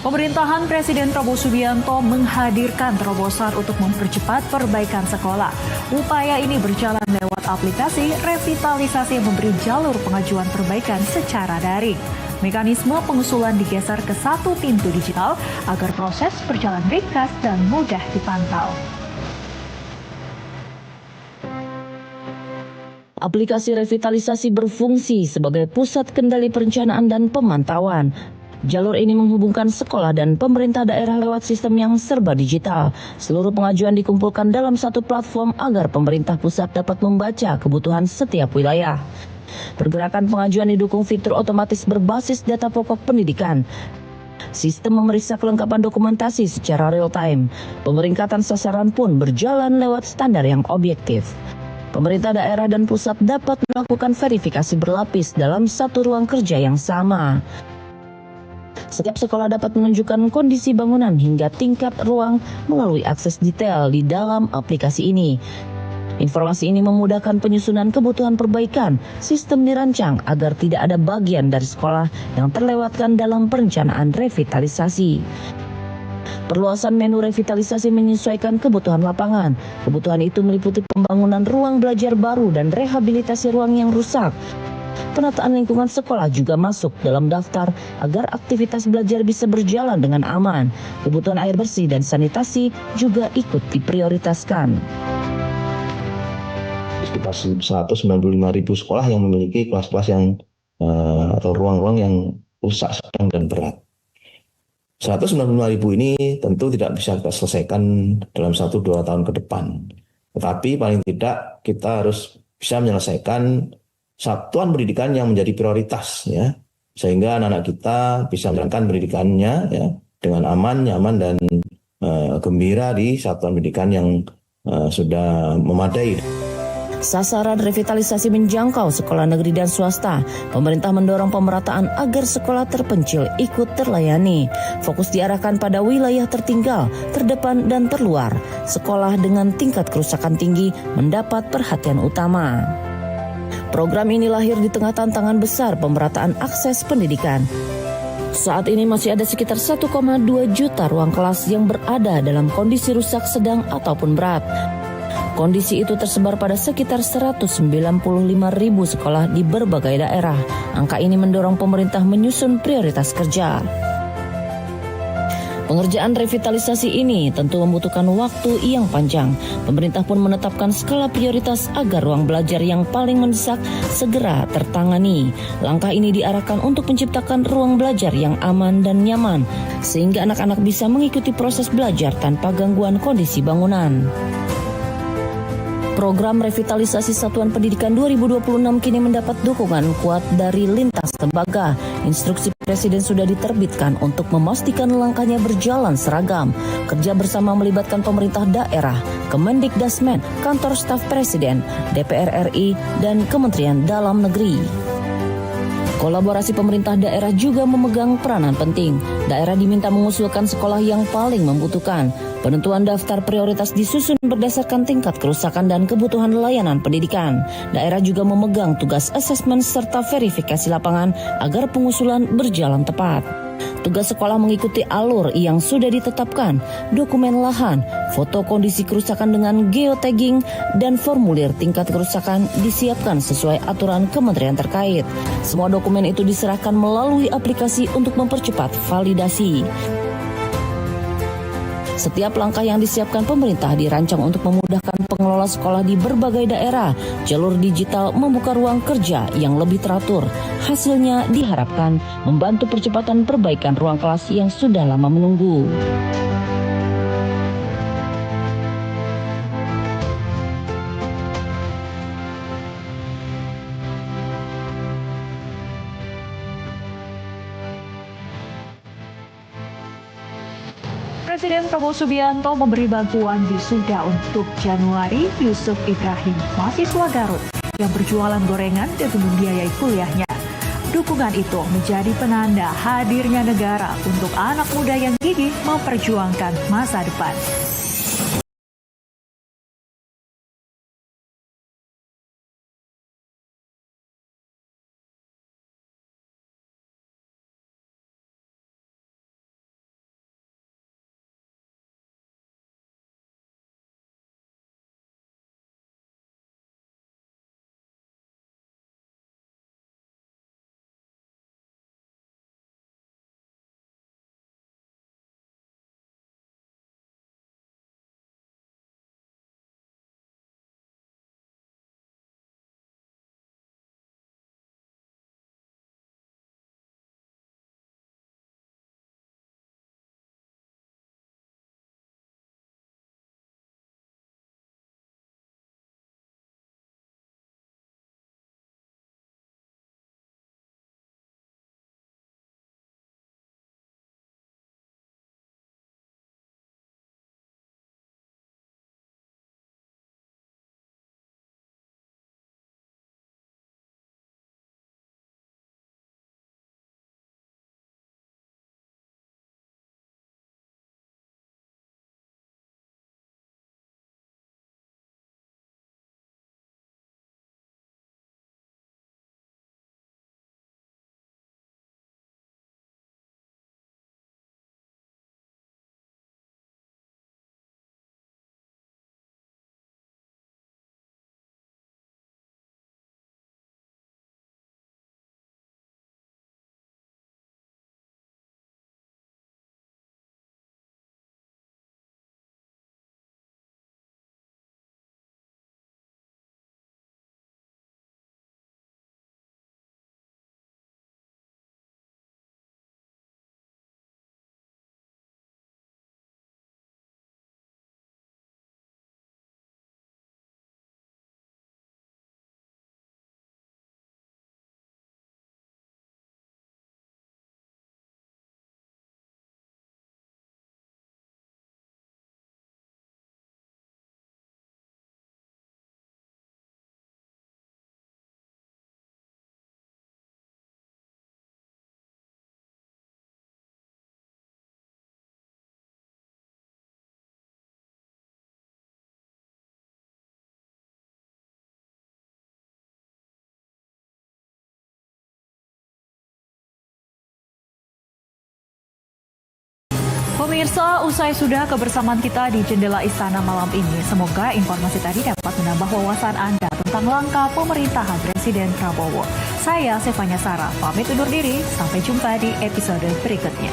Pemerintahan Presiden Prabowo Subianto menghadirkan terobosan untuk mempercepat perbaikan sekolah. Upaya ini berjalan lewat aplikasi revitalisasi yang memberi jalur pengajuan perbaikan secara daring. Mekanisme pengusulan digeser ke satu pintu digital agar proses berjalan ringkas dan mudah dipantau. Aplikasi revitalisasi berfungsi sebagai pusat kendali perencanaan dan pemantauan. Jalur ini menghubungkan sekolah dan pemerintah daerah lewat sistem yang serba digital. Seluruh pengajuan dikumpulkan dalam satu platform agar pemerintah pusat dapat membaca kebutuhan setiap wilayah. Pergerakan pengajuan didukung fitur otomatis berbasis data pokok pendidikan. Sistem memeriksa kelengkapan dokumentasi secara real-time. Pemeringkatan sasaran pun berjalan lewat standar yang objektif. Pemerintah daerah dan pusat dapat melakukan verifikasi berlapis dalam satu ruang kerja yang sama. Setiap sekolah dapat menunjukkan kondisi bangunan hingga tingkat ruang melalui akses detail di dalam aplikasi ini. Informasi ini memudahkan penyusunan kebutuhan perbaikan. Sistem dirancang agar tidak ada bagian dari sekolah yang terlewatkan dalam perencanaan revitalisasi. Perluasan menu revitalisasi menyesuaikan kebutuhan lapangan. Kebutuhan itu meliputi pembangunan ruang belajar baru dan rehabilitasi ruang yang rusak. Penataan lingkungan sekolah juga masuk dalam daftar agar aktivitas belajar bisa berjalan dengan aman. Kebutuhan air bersih dan sanitasi juga ikut diprioritaskan. Sekitar 195.000 sekolah yang memiliki kelas-kelas yang atau ruang-ruang yang rusak sedang dan berat. 195.000 ini tentu tidak bisa kita selesaikan dalam 1-2 tahun ke depan. Tetapi paling tidak kita harus bisa menyelesaikan satuan pendidikan yang menjadi prioritas, ya, sehingga anak-anak kita bisa menjalankan pendidikannya, ya, dengan aman, nyaman dan gembira di satuan pendidikan yang sudah memadai. Sasaran revitalisasi menjangkau sekolah negeri dan swasta. Pemerintah mendorong pemerataan agar sekolah terpencil ikut terlayani. Fokus diarahkan pada wilayah tertinggal, terdepan dan terluar. Sekolah dengan tingkat kerusakan tinggi mendapat perhatian utama. Program ini lahir di tengah tantangan besar pemerataan akses pendidikan. Saat ini masih ada sekitar 1,2 juta ruang kelas yang berada dalam kondisi rusak sedang ataupun berat. Kondisi itu tersebar pada sekitar 195.000 sekolah di berbagai daerah. Angka ini mendorong pemerintah menyusun prioritas kerja. Pengerjaan revitalisasi ini tentu membutuhkan waktu yang panjang. Pemerintah pun menetapkan skala prioritas agar ruang belajar yang paling mendesak segera tertangani. Langkah ini diarahkan untuk menciptakan ruang belajar yang aman dan nyaman, sehingga anak-anak bisa mengikuti proses belajar tanpa gangguan kondisi bangunan. Program revitalisasi Satuan Pendidikan 2026 kini mendapat dukungan kuat dari lintas lembaga. Instruksi Presiden sudah diterbitkan untuk memastikan langkahnya berjalan seragam. Kerja bersama melibatkan pemerintah daerah, Kemendikdasmen, Kantor Staf Presiden, DPR RI, dan Kementerian Dalam Negeri. Kolaborasi pemerintah daerah juga memegang peranan penting. Daerah diminta mengusulkan sekolah yang paling membutuhkan. Penentuan daftar prioritas disusun berdasarkan tingkat kerusakan dan kebutuhan layanan pendidikan. Daerah juga memegang tugas asesmen serta verifikasi lapangan agar pengusulan berjalan tepat. Tugas sekolah mengikuti alur yang sudah ditetapkan, dokumen lahan, foto kondisi kerusakan dengan geotagging, dan formulir tingkat kerusakan disiapkan sesuai aturan kementerian terkait. Semua dokumen itu diserahkan melalui aplikasi untuk mempercepat validasi. Setiap langkah yang disiapkan pemerintah dirancang untuk memudahkan pengelola sekolah di berbagai daerah. Jalur digital membuka ruang kerja yang lebih teratur. Hasilnya diharapkan membantu percepatan perbaikan ruang kelas yang sudah lama menunggu. Presiden Prabowo Subianto memberi bantuan wisuda untuk Januari Yusuf Ibrahim, mahasiswa Garut yang berjualan gorengan dan membiayai kuliahnya. Dukungan itu menjadi penanda hadirnya negara untuk anak muda yang gigih memperjuangkan masa depan. Pemirsa, usai sudah kebersamaan kita di Jendela Istana malam ini. Semoga informasi tadi dapat menambah wawasan Anda tentang langkah pemerintahan Presiden Prabowo. Saya Stefania Sarah, pamit undur diri. Sampai jumpa di episode berikutnya.